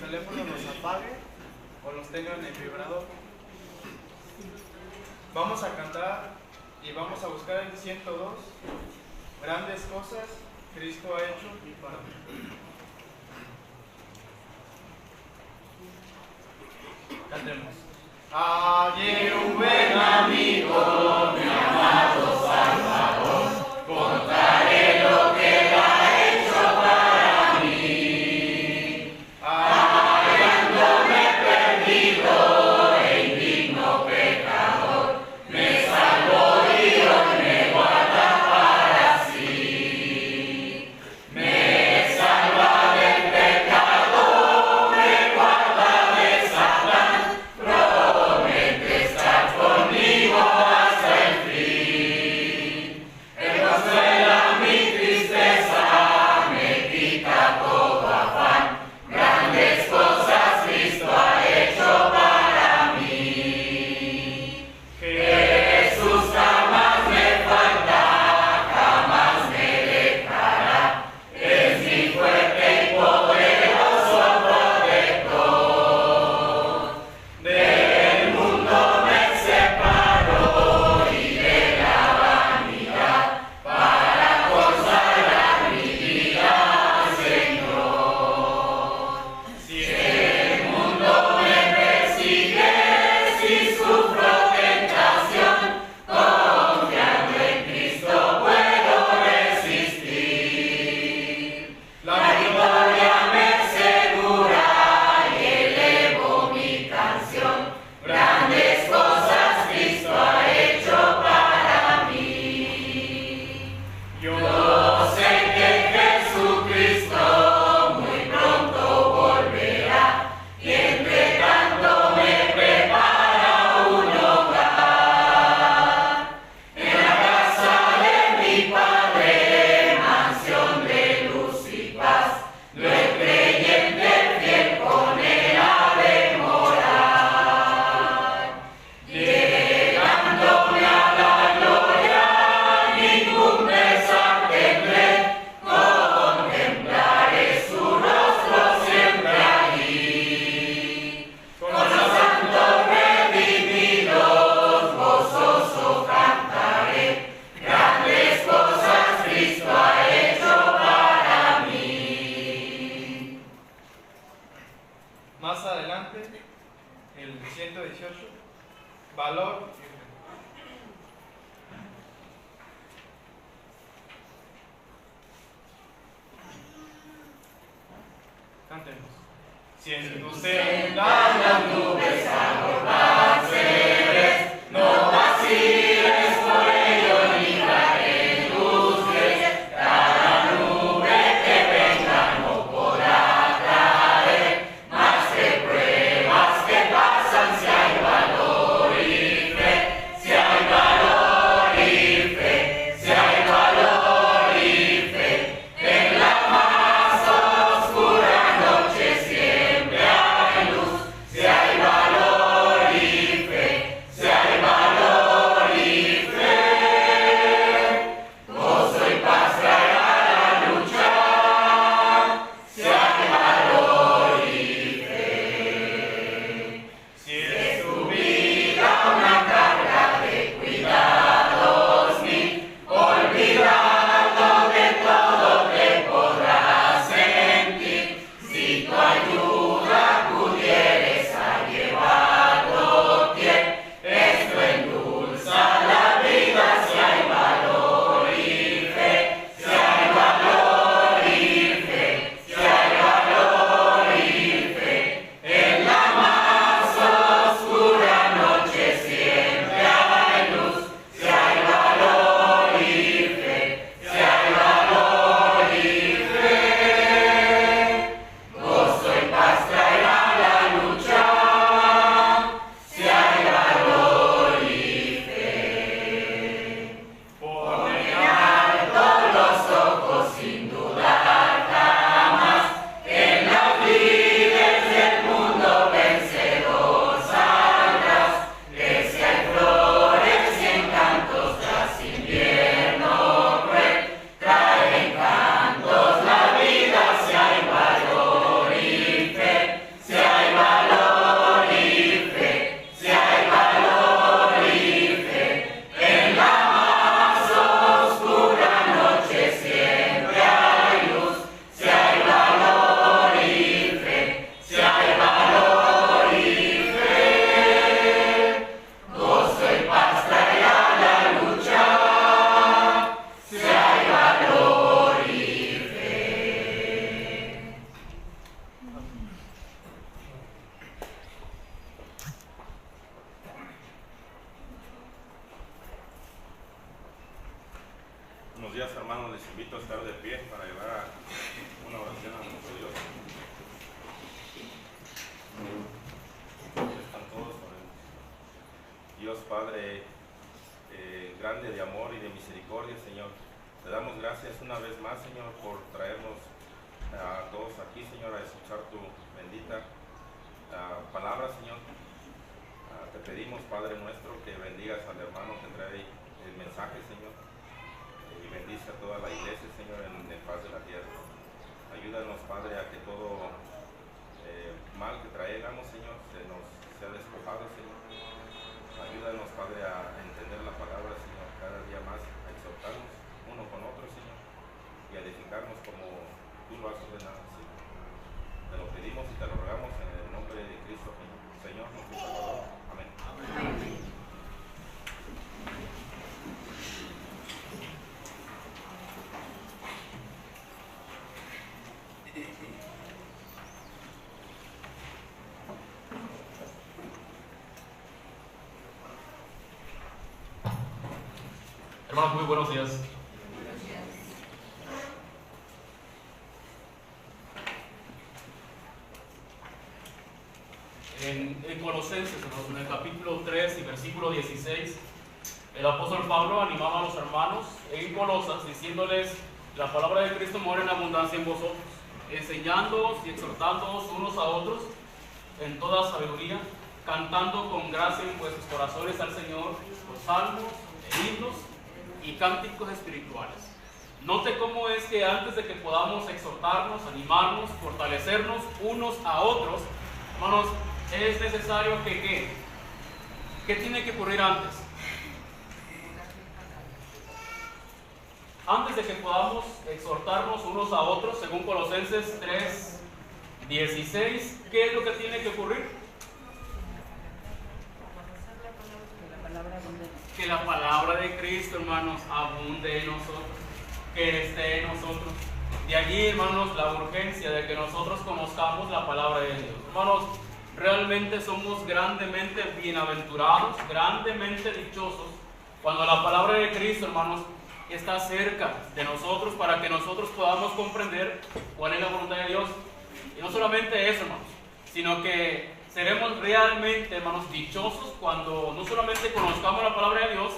teléfonos los apague o los tengan en vibrador. Vamos a cantar y vamos a buscar el 102. Grandes cosas Cristo ha hecho para mí. Cantemos. Allí un buen amigo, mi amado Salvador, contaré lo que él ha hecho para mí. Hallándome perdido e indigno pecador, me salvó y hoy me guarda para sí. Me salva del pecado, me guarda de Satán, promete estar conmigo hasta el fin. Él consuela mi tristeza, me quita todo afán, grandes cosas Cristo ha hecho para mí. Jesús jamás me falta, jamás me dejará, es mi fuerte y poderoso protector. Del mundo me separó y de la vanidad, para consagrar mi vida al Señor. Si el mundo me persigue, si sufro tentación, confiando en Cristo puedo resistir. La victoria me asegura y elevo mi canción. Grandes cosas Cristo ha hecho para mí. Yo sé que Jesucristo muy pronto volverá y entre tanto me prepara un hogar. En la casa de mi Padre, mansión de luz y paz, lo el creyente fiel con él ha de morar. Llegándome a la gloria, ningún pesar tendré, contemplaré su rostro siempre allí. Con los santos redimidos, gozoso cantaré, grandes cosas Cristo ha hecho para mí. Más adelante, el 118, valor y fe. Cantemos. Siendo sendas las nubes a seres, no vaciles por ello ni traen tus pies. Cada nube que venga no podrá traer más que pruebas que pasan si hay valor y fe, si hay valor y fe, si hay valor y fe. En la más oscura noche siempre hay luz, si hay valor días, hermanos, les invito a estar de pie para llevar una oración a nuestro Dios. Están todos orando. Dios Padre, grande de amor y de misericordia, Señor, te damos gracias una vez más, Señor, por traernos a todos aquí, Señor, a escuchar tu bendita palabra, Señor. Te pedimos, Padre nuestro, que bendigas al hermano que trae el mensaje, Señor, y bendice a toda la iglesia, Señor, en paz de la tierra. Ayúdanos, Padre, a que todo mal que traigamos, Señor, se nos sea despojado, Señor. Ayúdanos, Padre, a entender la palabra, Señor, cada día más, a exhortarnos uno con otro, Señor, y a edificarnos como tú lo has ordenado, Señor. Te lo pedimos y te lo rogamos en el nombre de Cristo, Señor, nuestro Salvador. Amén. Amén. Hermanos, muy buenos días. En Colosenses, en el capítulo 3 y versículo 16, el apóstol Pablo animaba a los hermanos en Colosas diciéndoles: la palabra de Cristo mora en abundancia en vosotros, enseñándoos y exhortándoos unos a otros en toda sabiduría, cantando con gracia en vuestros corazones al Señor los salmos e himnos y cánticos espirituales. Note cómo es que antes de que podamos exhortarnos, animarnos, fortalecernos unos a otros, hermanos, es necesario que ¿qué tiene que ocurrir antes? Antes de que podamos exhortarnos unos a otros, según Colosenses 3:16, ¿qué es lo que tiene que ocurrir? Que la palabra de Cristo, hermanos, abunde en nosotros, que esté en nosotros. De allí, hermanos, la urgencia de que nosotros conozcamos la palabra de Dios. Hermanos, realmente somos grandemente bienaventurados, grandemente dichosos, cuando la palabra de Cristo, hermanos, está cerca de nosotros para que nosotros podamos comprender cuál es la voluntad de Dios. Y no solamente eso, hermanos, sino que seremos realmente, hermanos, dichosos cuando no solamente conozcamos la palabra de Dios,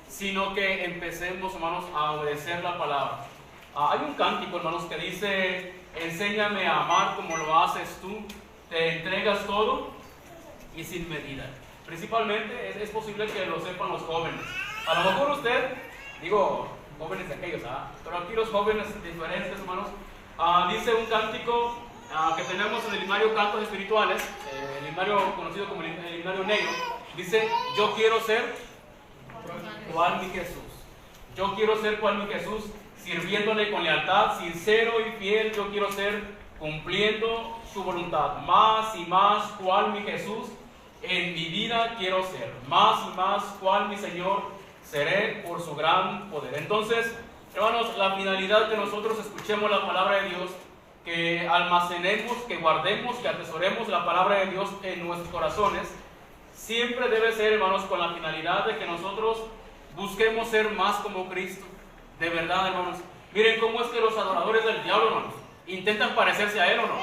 sino que empecemos, hermanos, a obedecer la palabra. Hay un cántico, hermanos, que dice: enséñame a amar como lo haces tú, te entregas todo y sin medida. Principalmente es posible que lo sepan los jóvenes. A lo mejor usted, digo, jóvenes de aquellos, pero aquí los jóvenes diferentes, hermanos, dice un cántico que tenemos en el himnario Cantos Espirituales, el himnario conocido como el himnario negro. Dice: yo quiero ser cual mi Jesús. Yo quiero ser cual mi Jesús, sirviéndole con lealtad, sincero y fiel. Yo quiero ser cumpliendo su voluntad. Más y más cual mi Jesús, en mi vida quiero ser. Más y más cual mi Señor, seré por su gran poder. Entonces, hermanos, la finalidad que nosotros escuchemos la palabra de Dios, que almacenemos, que guardemos, que atesoremos la palabra de Dios en nuestros corazones, siempre debe ser, hermanos, con la finalidad de que nosotros busquemos ser más como Cristo. De verdad, hermanos. Miren cómo es que los adoradores del diablo, hermanos, intentan parecerse a él, ¿o no?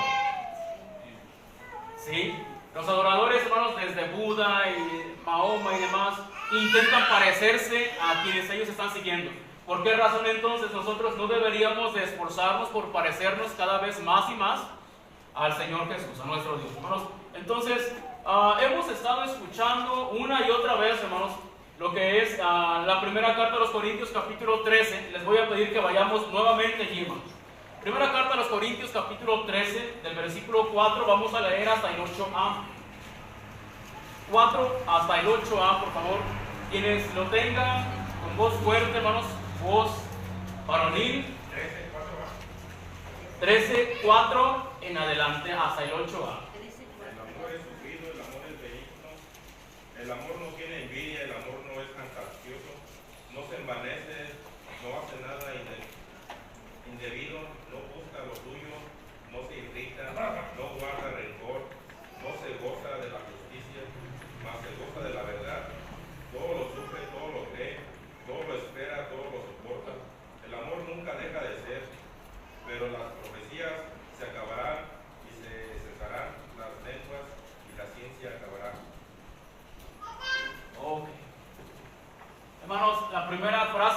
Sí. Los adoradores, hermanos, desde Buda y Mahoma y demás, intentan parecerse a quienes ellos están siguiendo. ¿Por qué razón entonces nosotros no deberíamos de esforzarnos por parecernos cada vez más y más al Señor Jesús, a nuestro Dios? Hermanos, entonces hemos estado escuchando una y otra vez, hermanos, lo que es la primera carta a los Corintios, capítulo 13. Les voy a pedir que vayamos nuevamente allí, hermanos. Primera carta a los Corintios, capítulo 13, del versículo 4, vamos a leer hasta el 8a. 4 hasta el 8a, por favor. Quienes lo tengan, con voz fuerte, hermanos, voz varonil. 13:4 en adelante hasta el 8a. El amor es sufrido, el amor es benigno, el amor no tiene envidia, el amor no es jactancioso, no se envanece, no hace nada indebido, no busca lo suyo, no se irrita, no guarda rencor, no se goza de la justicia, mas se goza de la verdad. Todo lo sufre, todo lo cree, todo lo espera, todo lo soporta. El amor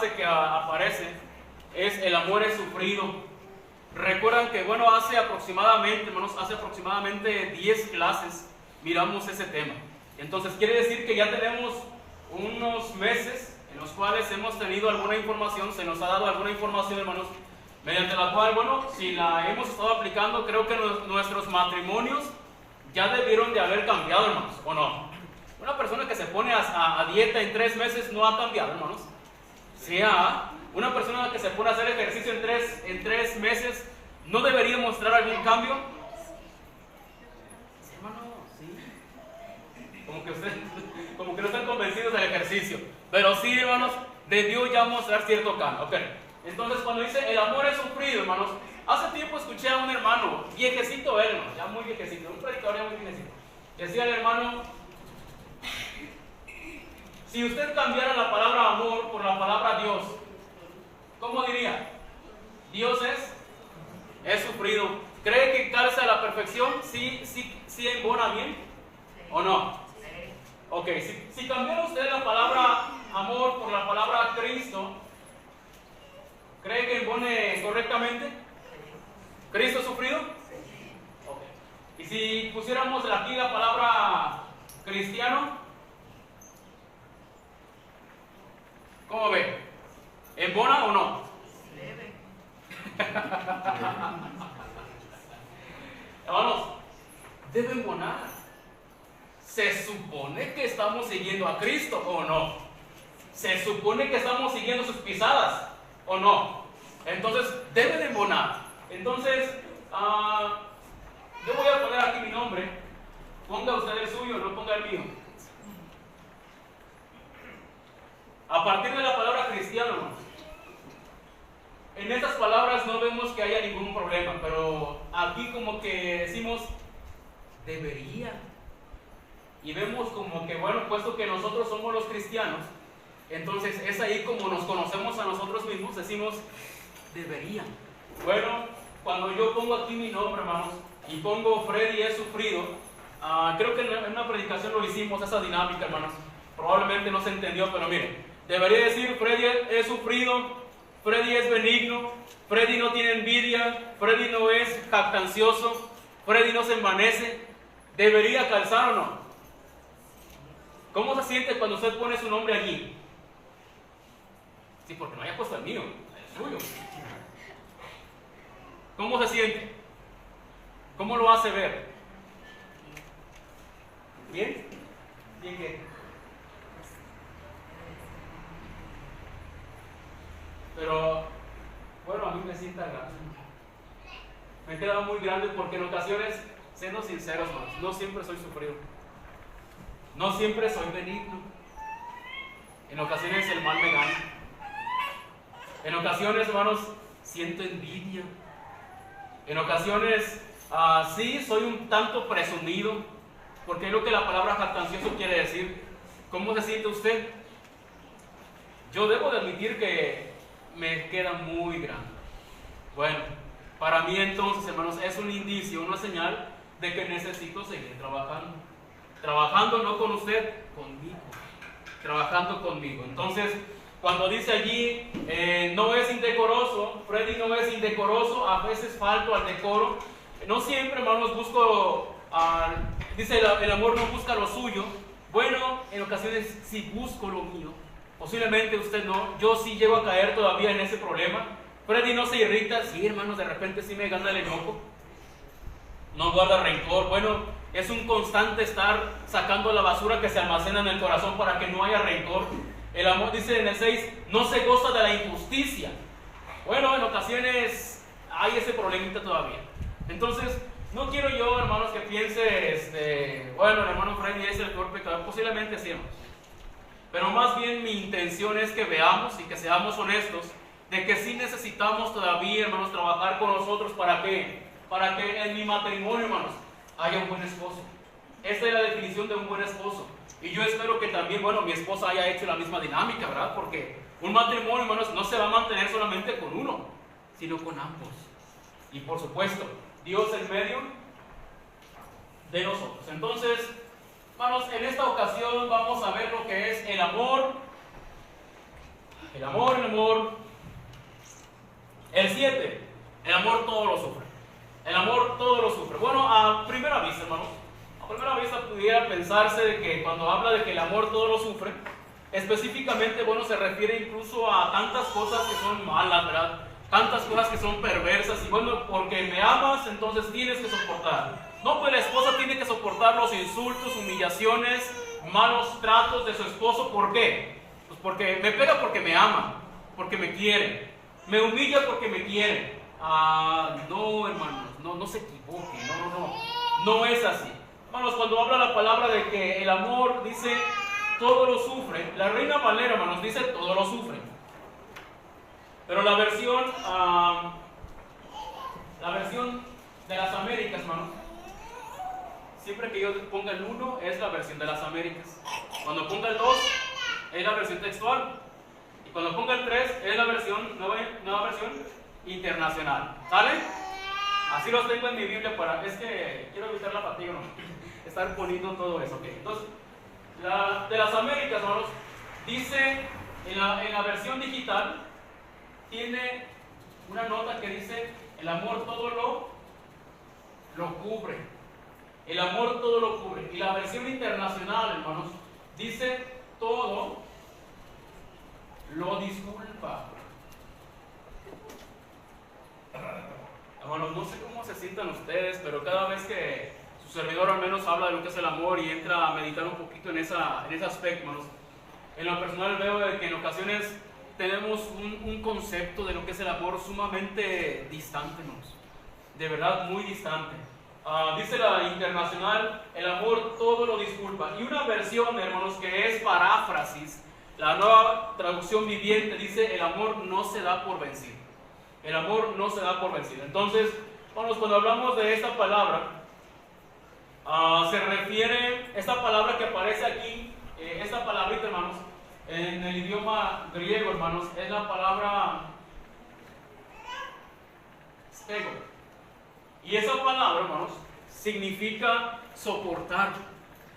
frase que aparece es: el amor es sufrido. Recuerdan que, bueno, hace aproximadamente 10 clases miramos ese tema. Entonces quiere decir que ya tenemos unos meses en los cuales hemos tenido alguna información, se nos ha dado alguna información, hermanos, mediante la cual, bueno, si la hemos estado aplicando, creo que nuestros matrimonios ya debieron de haber cambiado, hermanos, ¿o no? Una persona que se pone a dieta en 3 meses no ha cambiado, hermanos. Sí, una persona que se pone a hacer ejercicio en tres meses no debería mostrar algún cambio. Sí, hermano, sí. Como que no están convencidos del ejercicio. Pero sí, hermanos, debió ya mostrar cierto cambio. Ok. Entonces, cuando dice el amor es sufrido, hermanos, hace tiempo escuché a un hermano, viejecito él, hermano, ya muy viejecito, un predicador ya muy viejecito. Decía el hermano: si usted cambiara la palabra amor por la palabra Dios, ¿cómo diría? Dios es sufrido. ¿Cree que calza a la perfección? ¿Sí embona bien? ¿O no? Ok, si cambiara usted la palabra amor por la palabra Cristo, ¿cree que embone correctamente? ¿Cristo sufrido? Ok. Y si pusiéramos aquí la palabra cristiano, ¿cómo ve? ¿Embona o no? Hermanos, debe embonar. ¿Se supone que estamos siguiendo a Cristo o no? ¿Se supone que estamos siguiendo sus pisadas o no? Entonces, debe de embonar. Entonces, yo voy a poner aquí mi nombre. Ponga usted el suyo, no ponga el mío. A partir de la palabra cristiano, en estas palabras no vemos que haya ningún problema, pero aquí como que decimos debería. Y vemos como que, bueno, puesto que nosotros somos los cristianos, entonces es ahí como nos conocemos a nosotros mismos, decimos debería. Bueno, cuando yo pongo aquí mi nombre, hermanos, y pongo Freddy es sufrido, creo que en una predicación lo hicimos, esa dinámica, hermanos. Probablemente no se entendió, pero miren, debería decir Freddy es sufrido, Freddy es benigno, Freddy no tiene envidia, Freddy no es jactancioso, Freddy no se envanece. ¿Debería calzar o no? ¿Cómo se siente cuando usted pone su nombre allí? Sí, porque no haya puesto el mío, el suyo. ¿Cómo se siente? ¿Cómo lo hace ver? ¿Bien? ¿Bien qué? Pero, bueno, a mí me sienta grande. Me he quedado muy grande porque en ocasiones, siendo sinceros, no siempre soy sufrido. No siempre soy benigno. En ocasiones el mal me gana. En ocasiones, hermanos, siento envidia. En ocasiones, sí, soy un tanto presumido, porque es lo que la palabra jactancioso quiere decir. ¿Cómo se siente usted? Yo debo de admitir que me queda muy grande. Bueno, para mí entonces, hermanos, es un indicio, una señal de que necesito seguir trabajando. Trabajando no con usted, conmigo. Trabajando conmigo. Entonces, cuando dice allí, no es indecoroso, Freddy no es indecoroso, a veces falto al decoro. No siempre, hermanos, busco, dice el amor no busca lo suyo. Bueno, en ocasiones sí busco lo mío. Posiblemente usted no, yo sí llego a caer todavía en ese problema. Freddy no se irrita, sí, hermanos, de repente sí me gana el enojo. No guarda rencor. Bueno, es un constante estar sacando la basura que se almacena en el corazón para que no haya rencor. El amor, dice en el 6, no se goza de la injusticia. Bueno, en ocasiones hay ese problemita todavía. Entonces, no quiero yo, hermanos, que piense, bueno, el hermano Freddy es el peor pecador. Posiblemente sí, hermanos. Pero más bien mi intención es que veamos y que seamos honestos de que sí necesitamos todavía, hermanos, trabajar con nosotros. ¿Para qué? Para que en mi matrimonio, hermanos, haya un buen esposo. Esta es la definición de un buen esposo. Y yo espero que también, bueno, mi esposa haya hecho la misma dinámica, ¿verdad? Porque un matrimonio, hermanos, no se va a mantener solamente con uno, sino con ambos. Y por supuesto, Dios en medio de nosotros. Entonces, hermanos, en esta ocasión vamos a ver lo que es el amor El amor, el amor. El 7, el amor todo lo sufre. El amor todo lo sufre. Bueno, a primera vista, hermanos, a primera vista pudiera pensarse de que cuando habla de que el amor todo lo sufre, específicamente, bueno, se refiere incluso a tantas cosas que son malas, ¿verdad? Tantas cosas que son perversas, y bueno, porque me amas, entonces tienes que soportar. No, pues la esposa tiene que soportar los insultos, humillaciones, malos tratos de su esposo. ¿Por qué? Pues porque me pega porque me ama, porque me quiere. Me humilla porque me quiere. No, hermanos, no se equivoque, no es así. Hermanos, cuando habla la palabra de que el amor dice todo lo sufre, la Reina Valera, hermanos, dice todo lo sufre. Pero la versión de las Américas, hermanos, siempre que yo ponga el 1 es la versión de las Américas. Cuando ponga el 2 es la versión textual. Y cuando ponga el 3 es la versión, nueva versión internacional. ¿Sale? Así los tengo en mi Biblia es que quiero evitar la fatiga, ¿no? Estar poniendo todo eso, ¿ok? Entonces, de las Américas, hermanos, dice en la versión digital, tiene una nota que dice: el amor todo lo cubre. El amor todo lo cubre. Y la versión internacional, hermanos, dice todo lo disculpa. Hermanos, no sé cómo se sientan ustedes, pero cada vez que su servidor al menos habla de lo que es el amor y entra a meditar un poquito en ese aspecto, hermanos, en lo personal veo que en ocasiones tenemos un concepto de lo que es el amor sumamente distante, hermanos. De verdad, muy distante. Dice la internacional: el amor todo lo disculpa. Y una versión, hermanos, que es paráfrasis, la Nueva Traducción Viviente, dice: el amor no se da por vencido. El amor no se da por vencido. Entonces, hermanos, cuando hablamos de esta palabra, se refiere, esta palabra que aparece aquí, esta palabrita, hermanos, en el idioma griego, hermanos, es la palabra stego. Y esa palabra, hermanos, significa soportar.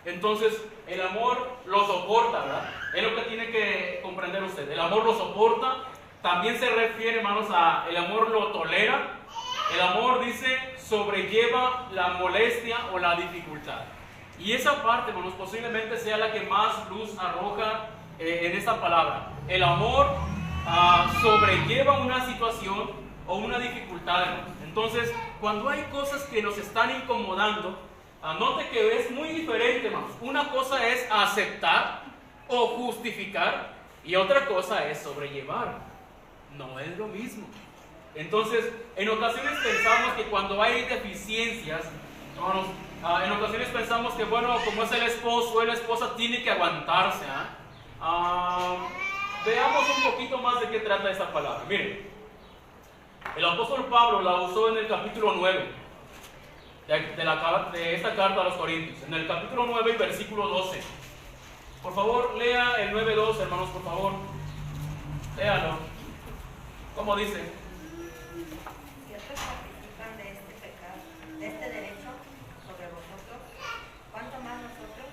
Entonces, el amor lo soporta, ¿verdad? Es lo que tiene que comprender usted. El amor lo soporta. También se refiere, hermanos, a el amor lo tolera. El amor, dice, sobrelleva la molestia o la dificultad. Y esa parte, hermanos, posiblemente sea la que más luz arroja en esta palabra. El amor sobrelleva una situación o una dificultad, hermanos. Entonces, cuando hay cosas que nos están incomodando, note que es muy diferente, hermanos. Una cosa es aceptar o justificar y otra cosa es sobrellevar. No es lo mismo. Entonces, en ocasiones pensamos que cuando hay deficiencias, hermanos, en ocasiones pensamos que, bueno, como es el esposo o la esposa, tiene que aguantarse. Veamos un poquito más de qué trata esta palabra. Miren, el apóstol Pablo la usó en el capítulo 9 de esta carta a los Corintios. En el capítulo 9, versículo 12. Por favor, lea el 9:2, hermanos, por favor. Léalo. ¿Cómo dice? Si otros participan de este pecado, de este derecho sobre vosotros, ¿cuánto más nosotros?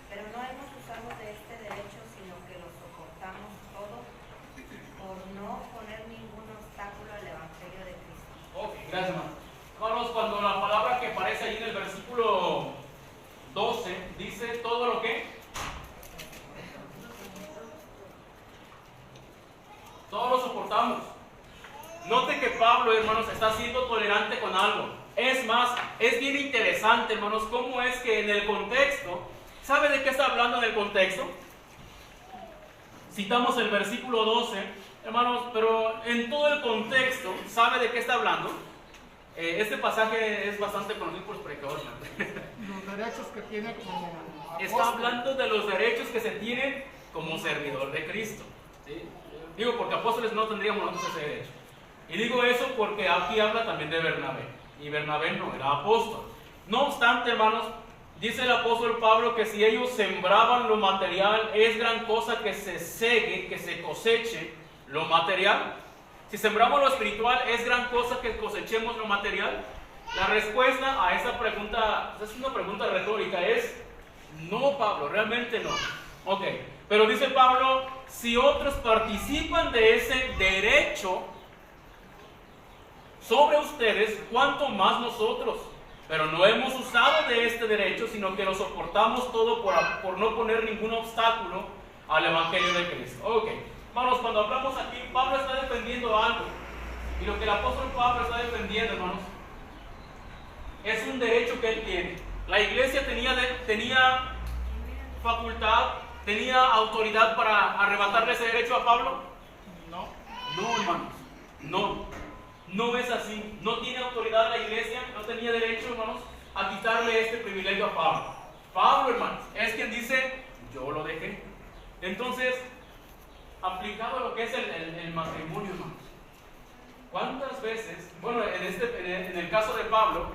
Pero no hemos usado de este derecho, sino que lo soportamos todo por no poner ningún obstáculo al Evangelio de Cristo. Ok, gracias, hermano. Hermanos, cuando la palabra que aparece ahí en el versículo 12 dice todo lo que, todo lo soportamos. Note que Pablo, hermanos, está siendo tolerante con algo. Es más, es bien interesante, hermanos, cómo es que en el contexto, ¿sabe de qué está hablando en el contexto? Citamos el versículo 12, hermanos, pero en todo el contexto, ¿sabe de qué está hablando? Este pasaje es bastante conocido por los predicadores. Los derechos que tiene como apóstol. Está hablando de los derechos que se tienen como servidor de Cristo. ¿Sí? Digo, porque apóstoles no tendríamos nosotros ese derecho. Y digo eso porque aquí habla también de Bernabé. Y Bernabé no era apóstol. No obstante, hermanos, dice el apóstol Pablo que si ellos sembraban lo material, es gran cosa que se segue, que se coseche lo material. Si sembramos lo espiritual, es gran cosa que cosechemos lo material. La respuesta a esa pregunta, es una pregunta retórica, es no, Pablo, realmente no. Ok, pero dice Pablo, si otros participan de ese derecho sobre ustedes, ¿cuánto más nosotros? Pero no hemos usado de este derecho, sino que lo soportamos todo por no poner ningún obstáculo al Evangelio de Cristo. Ok, hermanos, cuando hablamos aquí, Pablo está defendiendo algo. Y lo que el apóstol Pablo está defendiendo, hermanos, es un derecho que él tiene. La iglesia tenía facultad, tenía autoridad para arrebatarle ese derecho a Pablo. No, hermanos, no es así. No tiene autoridad la iglesia, no tenía derecho, hermanos, a quitarle este privilegio a Pablo. Pablo, hermanos, es quien dice, yo lo dejé. Entonces, aplicado a lo que es el matrimonio, hermanos, ¿cuántas veces, bueno, en el caso de Pablo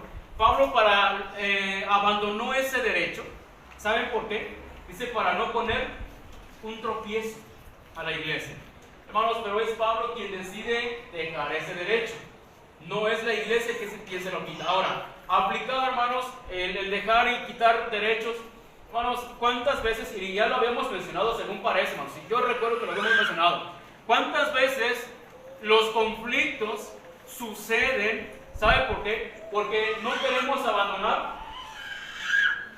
abandonó ese derecho? ¿Saben por qué? Dice, para no poner un tropiezo a la iglesia. Hermanos, pero es Pablo quien decide dejar ese derecho. No es la iglesia quien se lo quita. Ahora, aplicado, hermanos, el dejar y quitar derechos, hermanos, ¿cuántas veces, y ya lo habíamos mencionado según parece, hermanos, y yo recuerdo que lo habíamos mencionado, ¿cuántas veces los conflictos suceden? ¿Sabe por qué? Porque no queremos abandonar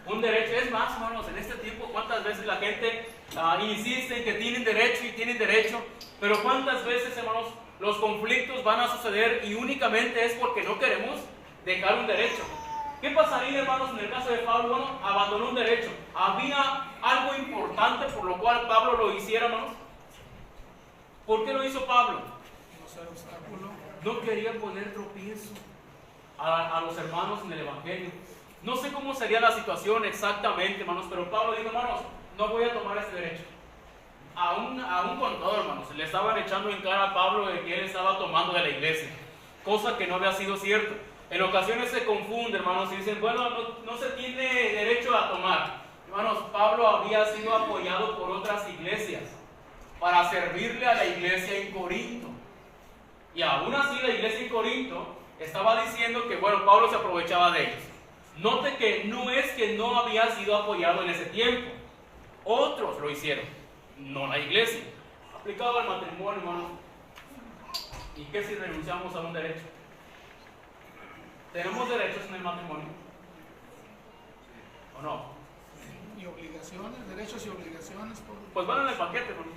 un derecho. Es más, hermanos, en este tiempo, ¿cuántas veces la gente insiste en que tienen derecho? Pero ¿cuántas veces, hermanos, los conflictos van a suceder y únicamente es porque no queremos dejar un derecho? ¿Qué pasaría, hermanos, en el caso de Pablo? Bueno, abandonó un derecho. ¿Había algo importante por lo cual Pablo lo hiciera, hermanos? ¿Por qué lo hizo Pablo? No quería poner tropiezo a los hermanos en el Evangelio. No sé cómo sería la situación exactamente, hermanos, pero Pablo dijo, hermanos, no voy a tomar ese derecho. Aún con todo, hermanos, le estaban echando en cara a Pablo de que él estaba tomando de la iglesia, cosa que no había sido cierto. En ocasiones se confunde, hermanos, y dicen, bueno, no se tiene derecho a tomar. Hermanos, Pablo había sido apoyado por otras iglesias para servirle a la iglesia en Corinto. Y aún así la iglesia en Corinto estaba diciendo que, bueno, Pablo se aprovechaba de ellos. Note que no es que no había sido apoyado en ese tiempo. Otros lo hicieron, no la iglesia. Aplicado al matrimonio, hermanos. ¿Y qué si renunciamos a un derecho? ¿Tenemos derechos en el matrimonio? ¿O no? Y obligaciones, derechos y obligaciones. Pues van en el paquete, hermano.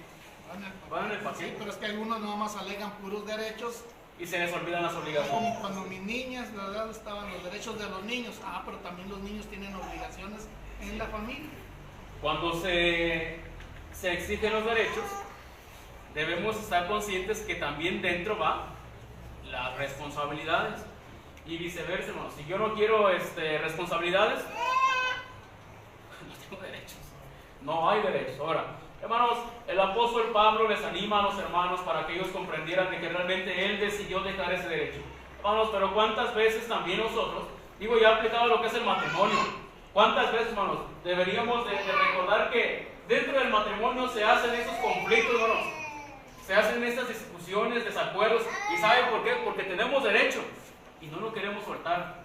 Van en el paquete. Sí, pero es que algunos nada más alegan puros derechos. Y se les olvidan las obligaciones. Cuando mis niñas, la verdad, estaban los derechos de los niños. Pero también los niños tienen obligaciones en la familia. Cuando se exigen los derechos, debemos estar conscientes que también dentro va las responsabilidades. Y viceversa, hermanos. Si yo no quiero responsabilidades, no tengo derechos. No hay derechos. Ahora, hermanos, el apóstol Pablo les anima a los hermanos para que ellos comprendieran de que realmente él decidió dejar ese derecho. Hermanos, pero ¿cuántas veces también nosotros, digo ya aplicado a lo que es el matrimonio, cuántas veces, hermanos, deberíamos de recordar que dentro del matrimonio se hacen esos conflictos, hermanos, se hacen estas discusiones, desacuerdos, y ¿saben por qué? Porque tenemos derecho y no lo queremos soltar,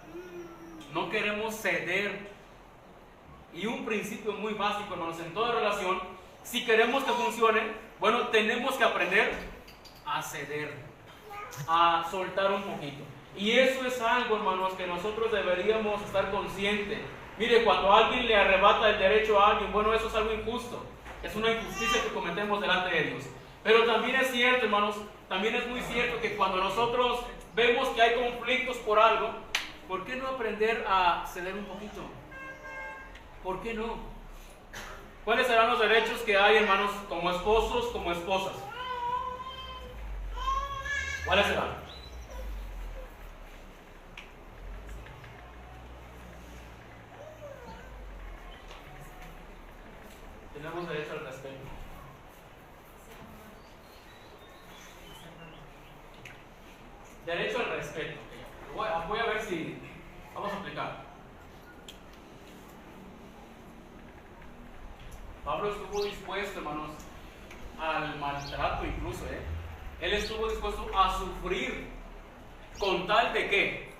no queremos ceder. Y un principio muy básico, hermanos, en toda relación, si queremos que funcione, bueno, tenemos que aprender a ceder, a soltar un poquito. Y eso es algo, hermanos, que nosotros deberíamos estar conscientes. Mire, cuando alguien le arrebata el derecho a alguien, bueno, eso es algo injusto. Es una injusticia que cometemos delante de Dios. Pero también es cierto, hermanos, también es muy cierto que cuando nosotros vemos que hay conflictos por algo, ¿por qué no aprender a ceder un poquito? ¿Por qué no? ¿Cuáles serán los derechos que hay, hermanos, como esposos, como esposas? ¿Cuáles serán? Tenemos derecho al respeto. Derecho al respeto. Voy a ver si vamos a aplicar. Pablo estuvo dispuesto, hermanos, al maltrato incluso, Él estuvo dispuesto a sufrir con tal de ¿qué?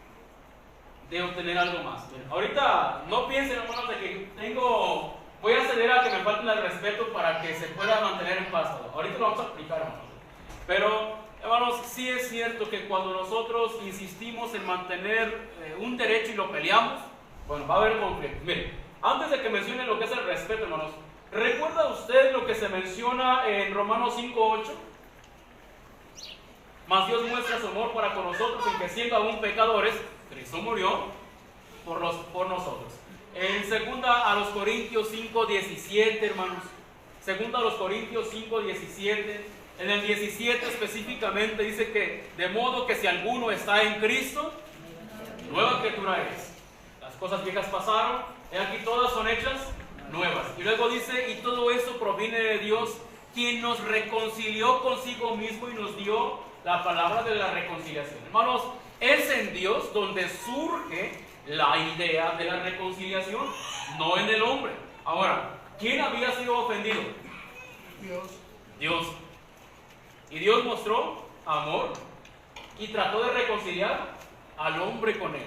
De obtener algo más. Ahorita no piensen, hermanos, de que voy a ceder a que me falten el respeto para para que se pueda mantener en paz todo. Ahorita lo vamos a explicar, hermanos. Pero, hermanos, sí es cierto que cuando nosotros insistimos en mantener un derecho y lo peleamos, bueno, va a haber conflicto. Mire, antes de que mencione lo que es el respeto, hermanos, ¿recuerda usted lo que se menciona en Romanos 5:8? Mas Dios muestra su amor para con nosotros en que siendo aún pecadores, Cristo murió por nosotros. En 2 a los Corintios 5:17, hermanos. 2 a los Corintios 5:17. En el 17 específicamente dice que de modo que si alguno está en Cristo, nueva criatura es. Las cosas viejas pasaron, y aquí todas son hechas nuevas. Y luego dice, y todo eso proviene de Dios, quien nos reconcilió consigo mismo y nos dio la palabra de la reconciliación. Hermanos, es en Dios donde surge la idea de la reconciliación, no en el hombre. Ahora, ¿quién había sido ofendido? Dios. Y Dios mostró amor y trató de reconciliar al hombre con él.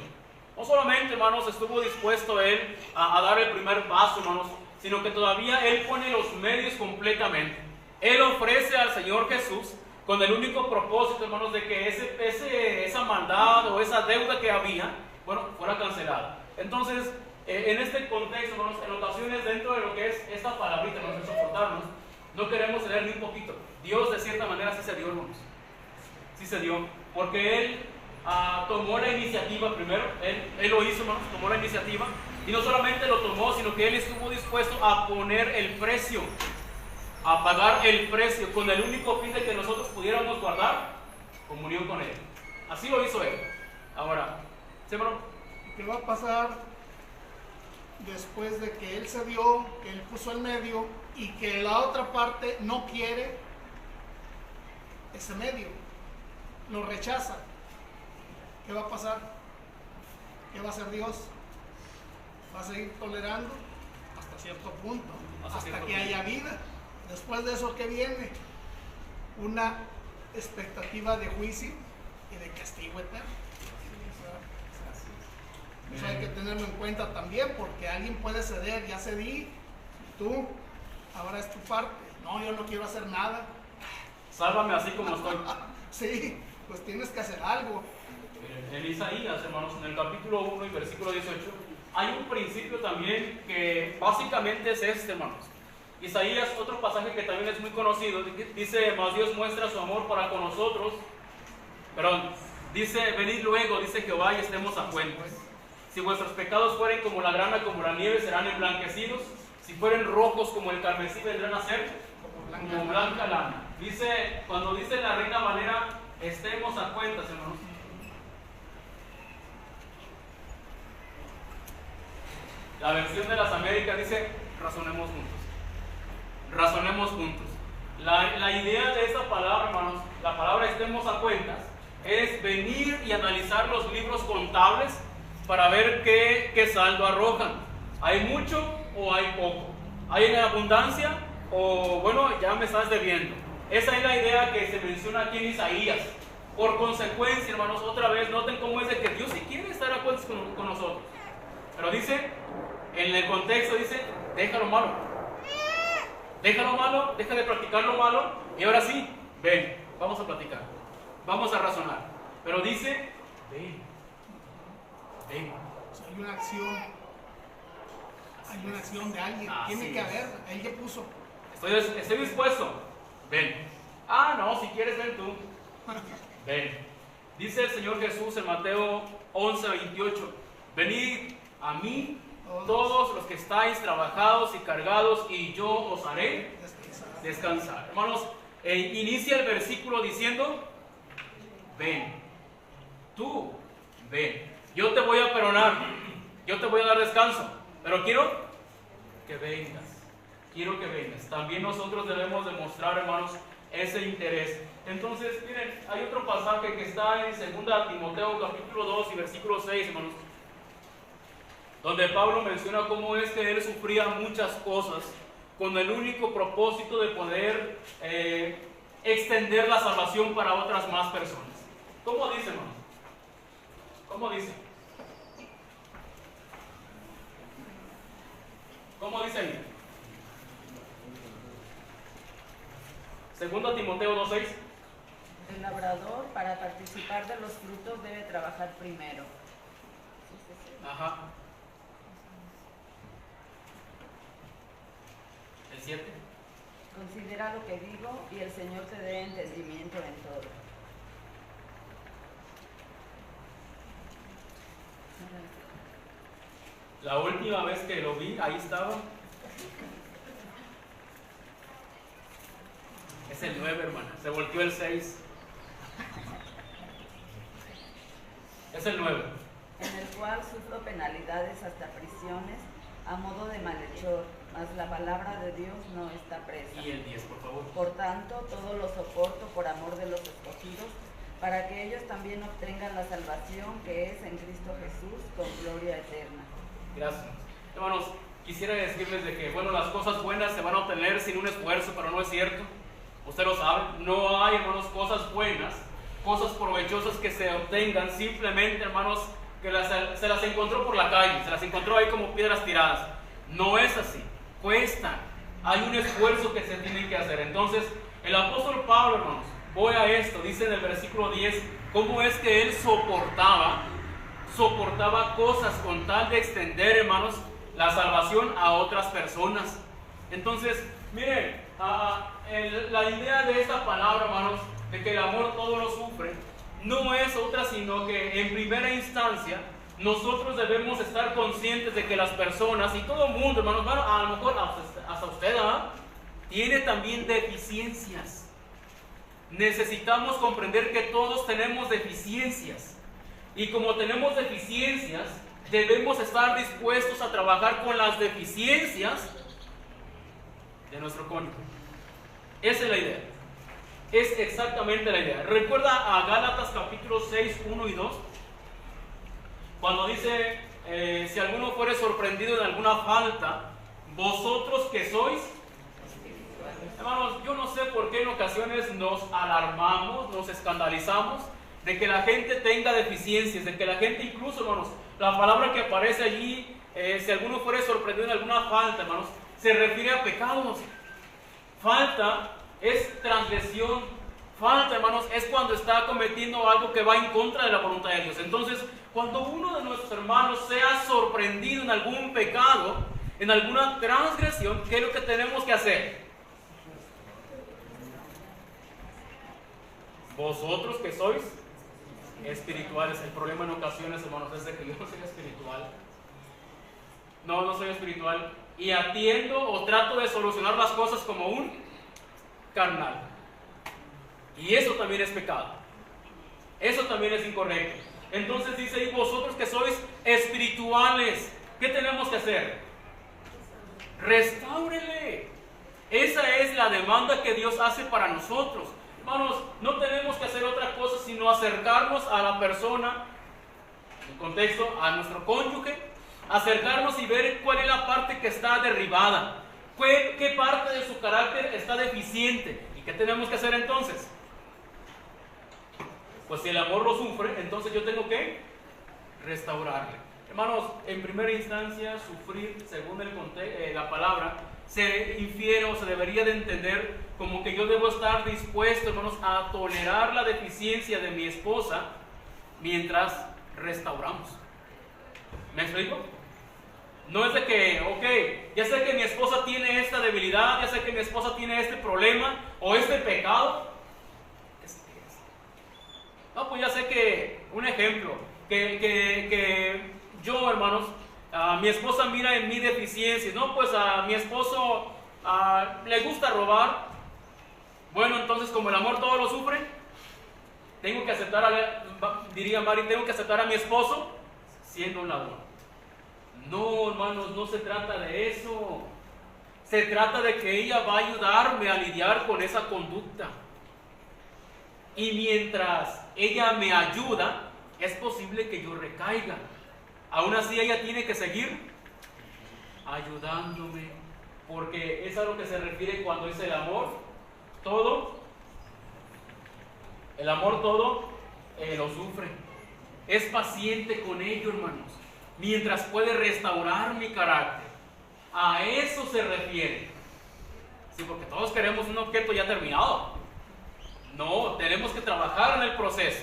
No solamente, hermanos, estuvo dispuesto él a dar el primer paso, hermanos, sino que todavía él pone los medios completamente. Él ofrece al Señor Jesús con el único propósito, hermanos, de que esa maldad o esa deuda que había, bueno, fuera cancelada. Entonces, en este contexto, hermanos, en ocasiones dentro de lo que es esta palabrita, hermanos, de soportarnos, no queremos ceder ni un poquito. Dios, de cierta manera, sí se dio, hermanos. Sí se dio, porque Él tomó la iniciativa primero. Él lo hizo, hermanos, tomó la iniciativa. Y no solamente lo tomó, sino que Él estuvo dispuesto a poner el precio, a pagar el precio, con el único fin de que nosotros pudiéramos guardar comunión con Él. Así lo hizo Él. Ahora, ¿sí, hermano? ¿Qué va a pasar después de que Él se dio, que Él puso el medio y que la otra parte no quiere ese medio? Lo rechaza. ¿Qué va a pasar? ¿Qué va a hacer Dios? Va a seguir tolerando hasta cierto punto, hasta que haya vida. Después de eso, ¿qué viene? Una expectativa de juicio y de castigo eterno. Eso hay que tenerlo en cuenta también, porque alguien puede ceder. Ya cedí, tú, ahora es tu parte. No, yo no quiero hacer nada. Sálvame así como estoy. Sí, pues tienes que hacer algo. En Isaías, hermanos, en el capítulo 1 y versículo 18, hay un principio también que básicamente es este, hermanos. Isaías, otro pasaje que también es muy conocido, dice, mas Dios muestra su amor para con nosotros. Perdón, dice, venid luego, dice Jehová, y estemos a cuentas. Si vuestros pecados fueren como la grana, como la nieve, serán emblanquecidos. Si fueren rojos como el carmesí, vendrán a ser como blanca lana. Dice, cuando dice la Reina Valera, estemos a cuentas, hermanos. La versión de las Américas dice, razonemos juntos. Razonemos juntos. La idea de esta palabra, hermanos, la palabra estemos a cuentas, es venir y analizar los libros contables para ver qué saldo arrojan. ¿Hay mucho o hay poco? ¿Hay en abundancia o, bueno, ya me estás debiendo? Esa es la idea que se menciona aquí en Isaías. Por consecuencia, hermanos, otra vez, noten cómo es de que Dios sí quiere estar a cuentas con nosotros. Pero dice, en el contexto dice, déjalo malo. Déjalo malo, deja de practicar lo malo, y ahora sí, ven, vamos a platicar, vamos a razonar. Pero dice, ven. O sea, hay una acción de alguien. Tiene que haber, él que puso. Estoy dispuesto, ven. Ah, no, si quieres ven tú. Ven. Dice el Señor Jesús en Mateo 11:28, venid a mí todos los que estáis trabajados y cargados, y yo os haré descansar. Hermanos, inicia el versículo diciendo, ven, tú, ven, yo te voy a perdonar, yo te voy a dar descanso, pero quiero que vengas. También nosotros debemos demostrar, hermanos, ese interés. Entonces, miren, hay otro pasaje que está en 2 Timoteo capítulo 2 y versículo 6, hermanos, donde Pablo menciona cómo es que él sufría muchas cosas con el único propósito de poder extender la salvación para otras más personas. ¿Cómo dice, hermano? ¿Cómo dice? ¿Cómo dice ahí? 2 Timoteo 2:6. El labrador, para participar de los frutos, debe trabajar primero. Ajá. El 7. Considera lo que digo y el Señor te dé entendimiento en todo. La última vez que lo vi, ahí estaba. Es el 9, hermana. Se volteó el 6. Es el 9. En el cual sufro penalidades hasta prisiones a modo de malhechor, mas la palabra de Dios no está presa. Y el 10, por favor. Por tanto, todo lo soporto por amor de los escogidos, para que ellos también obtengan la salvación que es en Cristo Jesús con gloria eterna. Gracias. Hermanos, quisiera decirles de que, bueno, las cosas buenas se van a obtener sin un esfuerzo, pero no es cierto. Usted lo sabe, no hay, hermanos, cosas buenas, cosas provechosas que se obtengan simplemente, hermanos, que se las encontró por la calle, se las encontró ahí como piedras tiradas. No es así, cuestan, hay un esfuerzo que se tiene que hacer. Entonces, el apóstol Pablo, hermanos, voy a esto, dice en el versículo 10, cómo es que él soportaba cosas con tal de extender, hermanos, la salvación a otras personas. Entonces, miren, la idea de esta palabra, hermanos, de que el amor todo lo sufre, no es otra sino que en primera instancia nosotros debemos estar conscientes de que las personas y todo el mundo, hermanos, bueno, a lo mejor hasta usted, tiene también deficiencias. Necesitamos comprender que todos tenemos deficiencias. Y como tenemos deficiencias, debemos estar dispuestos a trabajar con las deficiencias de nuestro cónyuge. Esa es la idea. Es exactamente la idea. Recuerda a Gálatas capítulo 6, 1 y 2, cuando dice, si alguno fuere sorprendido en alguna falta, vosotros que sois, hermanos, yo no sé por qué en ocasiones nos alarmamos, nos escandalizamos de que la gente tenga deficiencias, de que la gente incluso, hermanos, la palabra que aparece allí, si alguno fuere sorprendido en alguna falta, hermanos, se refiere a pecados. Falta es transgresión. Falta, hermanos, es cuando está cometiendo algo que va en contra de la voluntad de Dios. Entonces, cuando uno de nuestros hermanos sea sorprendido en algún pecado, en alguna transgresión, ¿qué es lo que tenemos que hacer? Vosotros que sois espirituales. El problema en ocasiones, hermanos, es de que yo no soy espiritual. No soy espiritual. Y atiendo o trato de solucionar las cosas como un carnal. Y eso también es pecado. Eso también es incorrecto. Entonces dice, y vosotros que sois espirituales, ¿qué tenemos que hacer? Restáurele. Esa es la demanda que Dios hace para nosotros. Hermanos, no tenemos que hacer otra cosa sino acercarnos a la persona, en contexto, a nuestro cónyuge, acercarnos y ver cuál es la parte que está derribada, qué parte de su carácter está deficiente. ¿Y qué tenemos que hacer entonces? Pues si el amor lo sufre, entonces yo tengo que restaurarle. Hermanos, en primera instancia, sufrir, según la palabra, se infiere o se debería de entender como que yo debo estar dispuesto, hermanos, a tolerar la deficiencia de mi esposa mientras restauramos. ¿Me explico? No es de que, ok, ya sé que mi esposa tiene esta debilidad, ya sé que mi esposa tiene este problema o este pecado. No, pues ya sé que, un ejemplo, que yo, hermanos, mi esposa mira en mi deficiencia. No, pues a mi esposo le gusta robar. Bueno, entonces como el amor todo lo sufre, tengo que aceptar, diría Mari, tengo que aceptar a mi esposo siendo un ladrón. No, hermanos, no se trata de eso. Se trata de que ella va a ayudarme a lidiar con esa conducta. Y mientras ella me ayuda, es posible que yo recaiga. Aún así ella tiene que seguir ayudándome, porque es a lo que se refiere cuando dice el amor todo. El amor todo lo sufre. Es paciente con ello, hermanos, mientras puede restaurar mi carácter. A eso se refiere. Sí, porque todos queremos un objeto ya terminado. No, tenemos que trabajar en el proceso.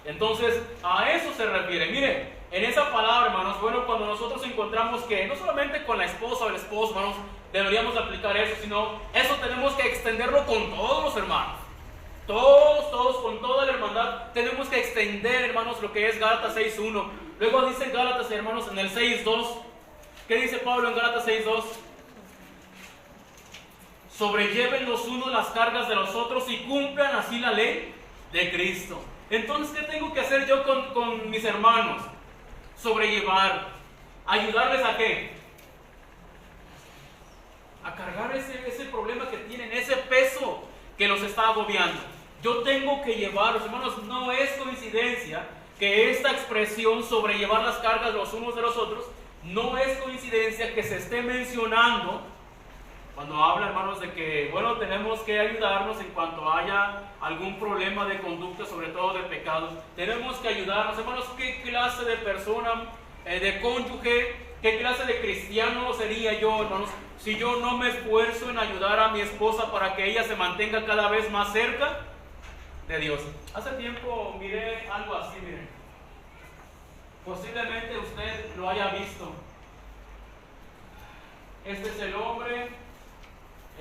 Entonces, a eso se refiere. Mire, en esa palabra, hermanos, bueno, cuando nosotros encontramos que no solamente con la esposa o el esposo, hermanos, deberíamos aplicar eso, sino eso tenemos que extenderlo con todos los hermanos. Todos, con toda la hermandad, tenemos que extender, hermanos, lo que es Gálatas 6.1. Luego dice Gálatas, hermanos, en el 6.2. ¿Qué dice Pablo en Gálatas 6.2? Sobrelleven los unos las cargas de los otros y cumplan así la ley de Cristo. Entonces, ¿qué tengo que hacer yo con mis hermanos? Sobrellevar. ¿Ayudarles a qué? A cargar ese problema que tienen, ese peso que los está agobiando. Yo tengo que llevarlos, hermanos. No es coincidencia que esta expresión sobrellevar las cargas los unos de los otros, no es coincidencia que se esté mencionando cuando habla, hermanos, de que, bueno, tenemos que ayudarnos en cuanto haya algún problema de conducta, sobre todo de pecado. Tenemos que ayudarnos, hermanos. ¿Qué clase de persona, de cónyuge, qué clase de cristiano sería yo, hermanos, si yo no me esfuerzo en ayudar a mi esposa para que ella se mantenga cada vez más cerca de Dios? Hace tiempo miré algo así, miren. Posiblemente usted lo haya visto. Este es el hombre,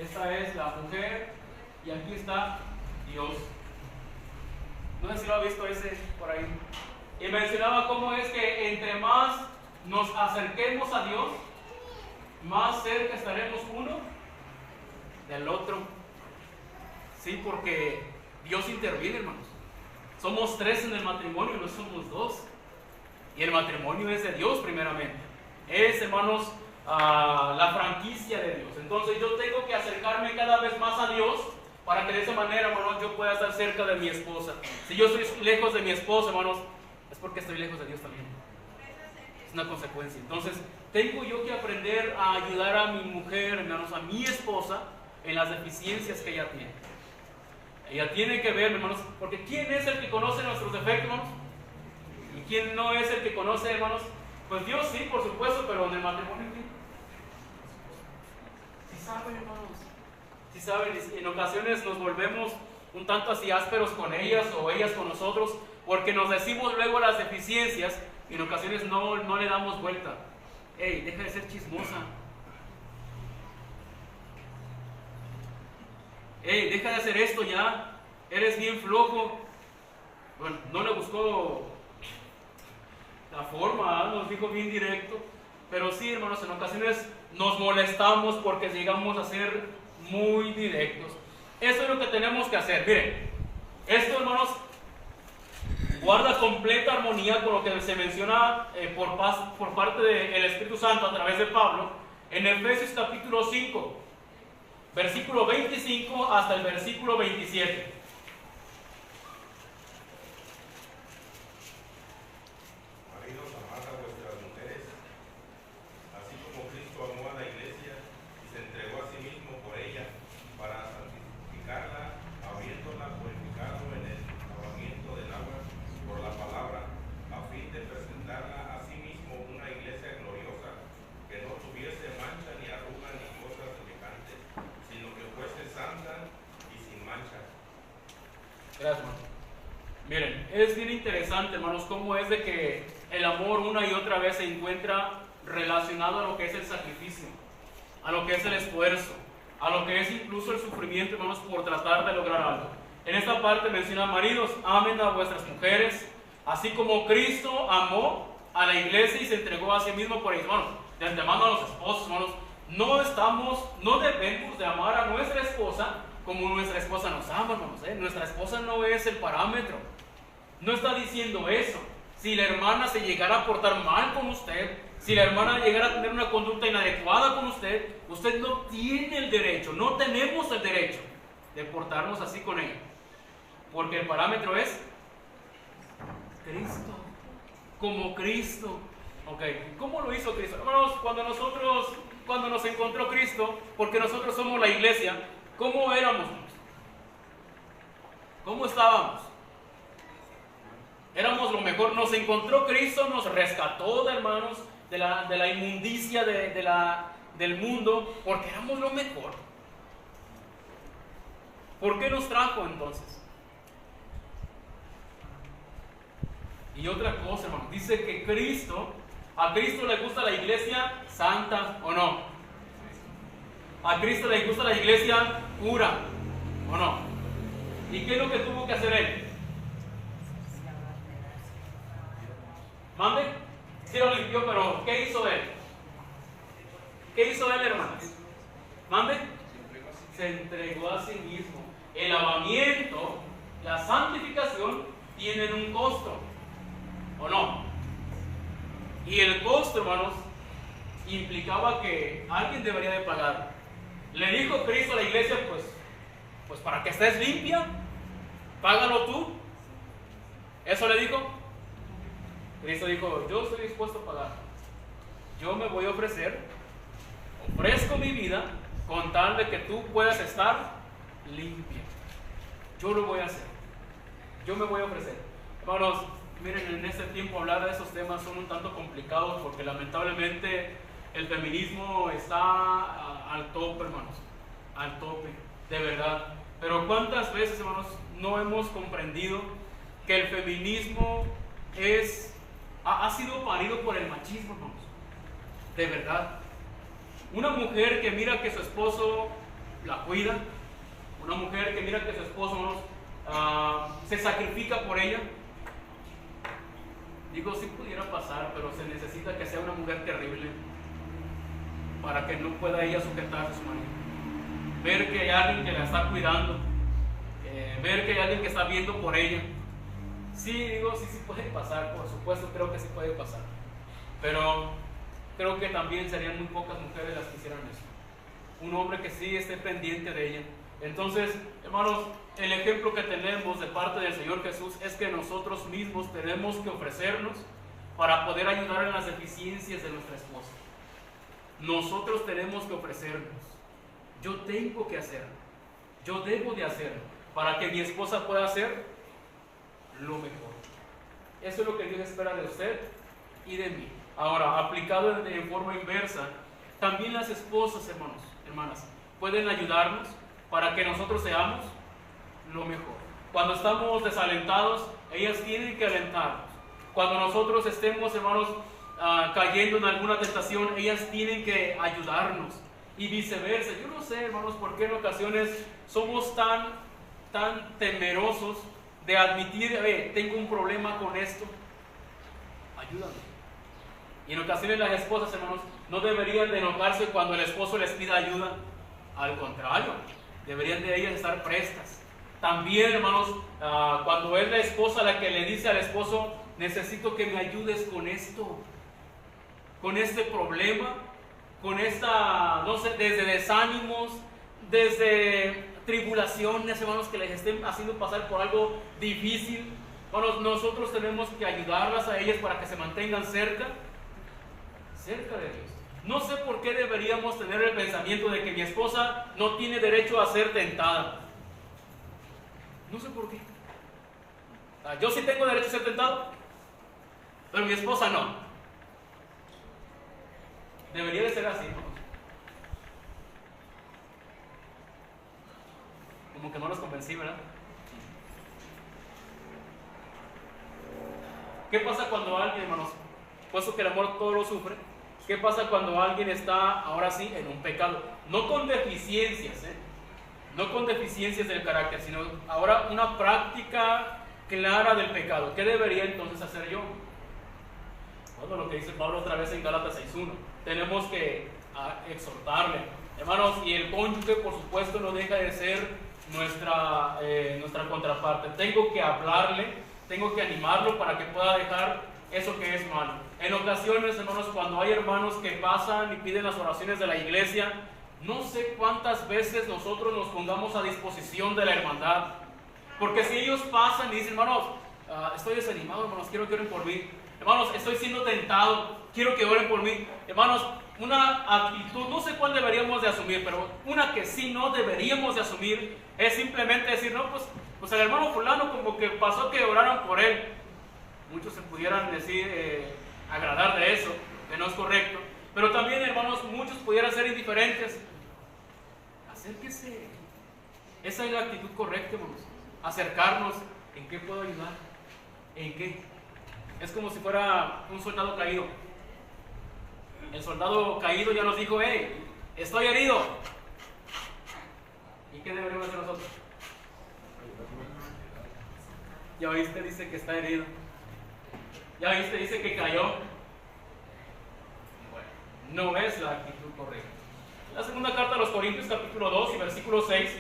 esta es la mujer y aquí está Dios. No sé si lo ha visto ese por ahí. Y mencionaba cómo es que entre más nos acerquemos a Dios, más cerca estaremos uno del otro. Sí, porque Dios interviene, hermanos. Somos 3 en el matrimonio, no somos 2. Y el matrimonio es de Dios primeramente. Es, hermanos, la franquicia de Dios. Entonces yo tengo que acercarme cada vez más a Dios para que de esa manera, hermanos, yo pueda estar cerca de mi esposa. Si yo estoy lejos de mi esposa, hermanos, es porque estoy lejos de Dios también. Es una consecuencia. Entonces tengo yo que aprender a ayudar a mi mujer, hermanos, a mi esposa, en las deficiencias que ella tiene. Ella tiene que ver, hermanos, porque ¿quién es el que conoce nuestros defectos, hermanos? ¿Y quién no es el que conoce, hermanos? Pues Dios sí, por supuesto, pero en el matrimonio, ¿quién? Sí saben, hermanos. Sí saben, en ocasiones nos volvemos un tanto así ásperos con ellas o ellas con nosotros, porque nos decimos luego las deficiencias y en ocasiones no le damos vuelta. Ey, deja de ser chismosa. Ey, deja de hacer esto ya. Eres bien flojo. Bueno, no le buscó la forma, nos dijo bien directo. Pero sí, hermanos, en ocasiones nos molestamos porque llegamos a ser muy directos. Eso es lo que tenemos que hacer. Miren, esto, hermanos, guarda completa armonía con lo que se menciona por parte del Espíritu Santo a través de Pablo en Efesios capítulo 5, versículo 25 hasta el versículo 27. Maridos, amad a vuestras mujeres, así como Cristo amó a la iglesia y se entregó a sí mismo por ella, para santificarla, habiéndola purificado en el lavamiento del agua por la palabra, a fin de presentarla a sí mismo una iglesia gloriosa, que no tuviese mancha ni arruga ni cosas semejantes, sino que fuese santa y sin mancha. Gracias, hermano. Miren, es bien interesante, hermanos, cómo es de que el amor una y otra vez se encuentra relacionado a lo que es el sacrificio, a lo que es el esfuerzo, a lo que es incluso el sufrimiento, hermanos, por tratar de lograr algo. En esta parte menciona: maridos, amen a vuestras mujeres, así como Cristo amó a la iglesia y se entregó a sí mismo por ellos. Bueno, de antemano a los esposos, hermanos, no debemos de amar a nuestra esposa como nuestra esposa nos ama, hermanos. Nuestra esposa no es el parámetro. No está diciendo eso. Si la hermana se llegara a portar mal con usted, si la hermana llegara a tener una conducta inadecuada con usted, usted no tiene el derecho, no tenemos el derecho de portarnos así con ella. Porque el parámetro es Cristo, como Cristo. Ok, ¿cómo lo hizo Cristo? Hermanos, cuando nos encontró Cristo, porque nosotros somos la iglesia, ¿cómo éramos? ¿Cómo estábamos? Éramos lo mejor. Nos encontró Cristo, nos rescató, hermanos, de la inmundicia del mundo, porque éramos lo mejor. ¿Por qué nos trajo entonces? Y otra cosa, hermano, dice que a Cristo le gusta la iglesia santa, ¿o no? A Cristo le gusta la iglesia pura, ¿o no? ¿Y qué es lo que tuvo que hacer Él? ¿Mande? Sí lo limpió, pero ¿qué hizo Él? ¿Qué hizo Él, hermanos? ¿Mande? Se entregó a sí mismo. El lavamiento, la santificación tienen un costo, ¿o no? Y el costo, hermanos, implicaba que alguien debería de pagar. Le dijo Cristo a la iglesia, pues para que estés limpia, págalo tú. ¿Eso le dijo? Cristo dijo, yo estoy dispuesto a pagar. Yo me voy a ofrezco mi vida con tal de que tú puedas estar limpia. Yo lo voy a hacer. Yo me voy a ofrecer. Hermanos, miren, en este tiempo hablar de esos temas son un tanto complicados porque lamentablemente el feminismo está al tope, hermanos. Al tope, de verdad. Pero ¿cuántas veces, hermanos, no hemos comprendido que el feminismo ha sido parido por el machismo, hermanos? De verdad. Una mujer que mira que su esposo la cuida, una mujer que mira que su esposo, hermanos, se sacrifica por ella. Digo, sí pudiera pasar, pero se necesita que sea una mujer terrible para que no pueda ella sujetarse a su marido. Ver que hay alguien que la está cuidando, ver que hay alguien que está viendo por ella. Sí, digo, sí puede pasar, por supuesto, creo que sí puede pasar. Pero creo que también serían muy pocas mujeres las que hicieran eso. Un hombre que sí esté pendiente de ella. Entonces, hermanos, el ejemplo que tenemos de parte del Señor Jesús es que nosotros mismos tenemos que ofrecernos para poder ayudar en las deficiencias de nuestra esposa. Nosotros tenemos que ofrecernos. Yo tengo que hacerlo. Yo debo de hacerlo para que mi esposa pueda hacer lo mejor. Eso es lo que Dios espera de usted y de mí. Ahora, aplicado en forma inversa, también las esposas, hermanos, hermanas, pueden ayudarnos para que nosotros seamos lo mejor. Cuando estamos desalentados, ellas tienen que alentarnos. Cuando nosotros estemos, hermanos, cayendo en alguna tentación, ellas tienen que ayudarnos y viceversa. Yo no sé, hermanos, por qué en ocasiones somos tan temerosos de admitir, tengo un problema con esto, ayúdame. Y en ocasiones las esposas, hermanos, no deberían de enojarse cuando el esposo les pida ayuda. Al contrario, deberían de ellas estar prestas. También, hermanos, cuando es la esposa la que le dice al esposo, necesito que me ayudes con esto, con este problema, con esta, no sé, desde desánimos, desde tribulaciones, hermanos, que les estén haciendo pasar por algo difícil. Hermanos, nosotros tenemos que ayudarlas a ellas para que se mantengan cerca de Dios. No sé por qué deberíamos tener el pensamiento de que mi esposa no tiene derecho a ser tentada. No sé por qué. Yo sí tengo derecho a ser tentado, pero mi esposa no. Debería de ser así, ¿no? Como que no los convencí, ¿verdad? ¿Qué pasa cuando alguien, hermanos, puesto que el amor todo lo sufre? ¿Qué pasa cuando alguien está, ahora sí, en un pecado? No con deficiencias, no con deficiencias del carácter, sino ahora una práctica clara del pecado. ¿Qué debería entonces hacer yo? Bueno, lo que dice Pablo otra vez en Gálatas 6:1. Tenemos que exhortarle. Hermanos, y el cónyuge, por supuesto, no deja de ser nuestra contraparte. Tengo que hablarle, tengo que animarlo para que pueda dejar eso que es malo. En ocasiones, hermanos, cuando hay hermanos que pasan y piden las oraciones de la iglesia, no sé cuántas veces nosotros nos pongamos a disposición de la hermandad. Porque si ellos pasan y dicen, hermanos, estoy desanimado, hermanos, quiero que oren por mí. Hermanos, estoy siendo tentado, quiero que oren por mí. Hermanos, una actitud, no sé cuál deberíamos de asumir, pero una que sí no deberíamos de asumir es simplemente decir, no, pues el hermano fulano como que pasó que oraron por él. Muchos se pudieran decir, agradar de eso, que no es correcto. Pero también, hermanos, muchos pudieran ser indiferentes. Acérquese. Esa es la actitud correcta, hermanos. Acercarnos. ¿En qué puedo ayudar? ¿En qué? es como si fuera un soldado caído. El soldado caído ya nos dijo, hey, estoy herido. ¿Y qué deberíamos hacer nosotros? Ya oíste, dice que está herido. Ya oíste, dice que cayó. Bueno, no es la actitud correcta. La segunda carta a los Corintios, capítulo 2 y versículo 6.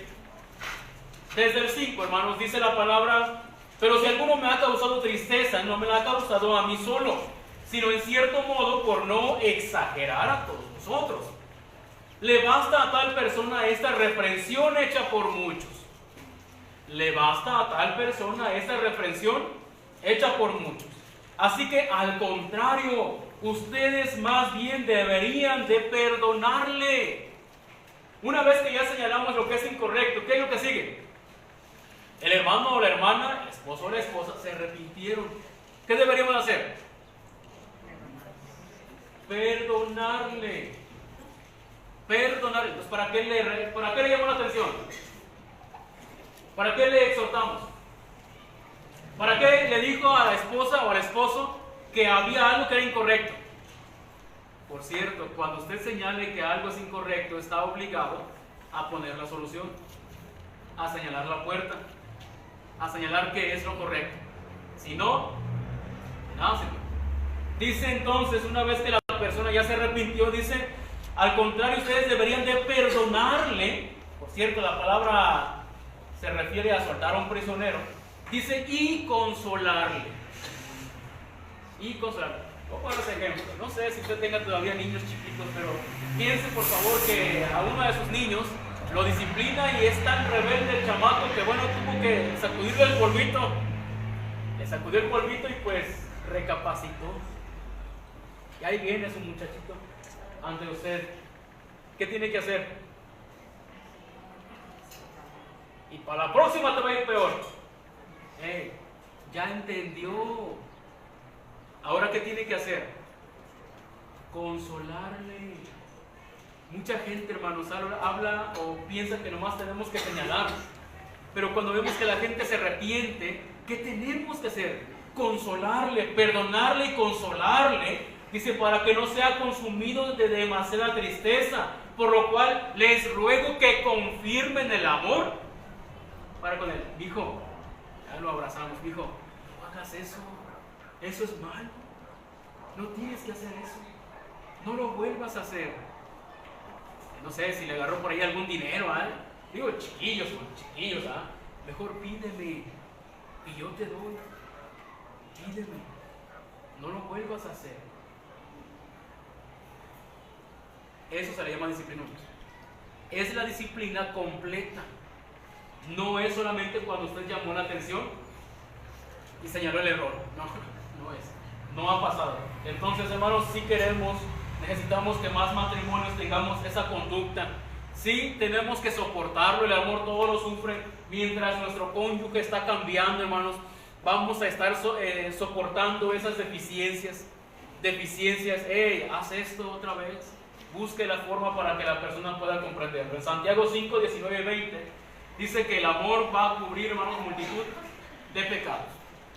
Desde el 5, hermanos, dice la palabra: pero si alguno me ha causado tristeza, no me la ha causado a mí solo, sino en cierto modo por no exagerar a todos nosotros. Le basta a tal persona esta reprensión hecha por muchos. Le basta a tal persona esta reprensión hecha por muchos. Así que al contrario, ustedes más bien deberían de perdonarle. Una vez que ya señalamos lo que es incorrecto, ¿qué es lo que sigue? El hermano o la hermana, el esposo o la esposa se arrepintieron. ¿Qué deberíamos hacer? Perdonarle. Perdonarle. Entonces, ¿para qué le llamó la atención? ¿Para qué le exhortamos? ¿Para qué le dijo a la esposa o al esposo que había algo que era incorrecto? Por cierto, cuando usted señale que algo es incorrecto, está obligado a poner la solución, a señalar la puerta, a señalar qué es lo correcto. Si no, nada sirve. Dice entonces, una vez que la persona ya se arrepintió, dice, al contrario, ustedes deberían de perdonarle. Por cierto, la palabra se refiere a soltar a un prisionero. Dice, y consolarle. Y consolarle. Voy a poner ese ejemplo. No sé si usted tenga todavía niños chiquitos, pero piense por favor que a uno de sus niños lo disciplina y es tan rebelde el chamaco que bueno, tuvo que sacudirle el polvito. Le sacudió el polvito y pues recapacitó. Y ahí viene su muchachito ante usted. ¿Qué tiene que hacer? Y para la próxima te va a ir peor. Ya entendió. Ahora, ¿qué tiene que hacer? Consolarle. Mucha gente, hermanos, habla o piensa que nomás tenemos que señalar. Pero cuando vemos que la gente se arrepiente, ¿qué tenemos que hacer? Consolarle, perdonarle y consolarle. Dice, para que no sea consumido de demasiada tristeza. Por lo cual les ruego que confirmen el amor para con él. Hijo, ya lo abrazamos. Hijo, no hagas eso. Eso es malo. No tienes que hacer eso. No lo vuelvas a hacer. No sé si le agarró por ahí algún dinero, ¿eh? Digo, chiquillos, ¿ah? Mejor pídeme y yo te doy. Pídeme. No lo vuelvas a hacer. Eso se le llama disciplina. Es la disciplina completa. No es solamente cuando usted llamó la atención y señaló el error. No es. No ha pasado. Entonces, hermanos, si queremos, necesitamos que más matrimonios tengamos esa conducta. Sí, tenemos que soportarlo. El amor todo lo sufre. Mientras nuestro cónyuge está cambiando, hermanos, vamos a estar soportando esas deficiencias. Haz esto otra vez. Busque la forma para que la persona pueda comprenderlo. En Santiago 5, 19 y 20 dice que el amor va a cubrir, hermanos, multitud de pecados.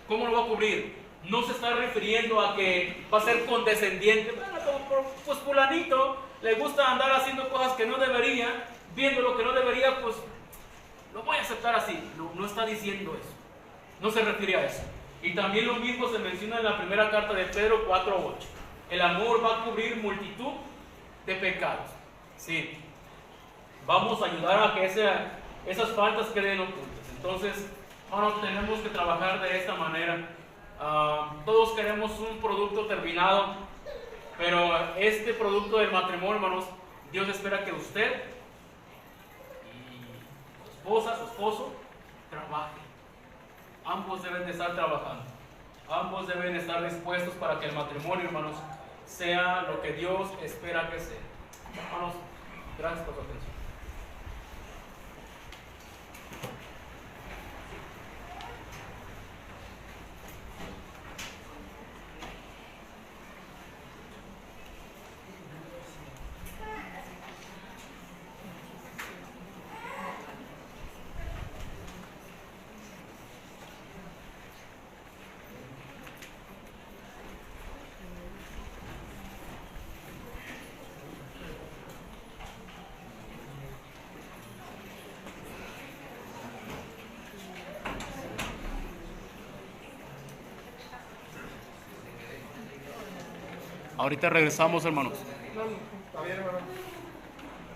¿Cómo lo va a cubrir? No se está refiriendo a que va a ser condescendiente. Bueno, pues fulanito le gusta andar haciendo cosas que no debería, viendo lo que no debería, pues lo voy a aceptar así. No está diciendo eso. No se refiere a eso. Y también lo mismo se menciona en la primera carta de Pedro 4:8. El amor va a cubrir multitud de pecados. Sí. Vamos a ayudar a que esas faltas queden ocultas. Entonces, hermanos, tenemos que trabajar de esta manera. Todos queremos un producto terminado, pero este producto del matrimonio, hermanos, Dios espera que usted y su esposa, su esposo, trabajen. Ambos deben de estar trabajando. Ambos deben estar dispuestos para que el matrimonio, hermanos, sea lo que Dios espera que sea. Hermanos, gracias por su atención. Ahorita regresamos, hermanos. No, está bien, hermano.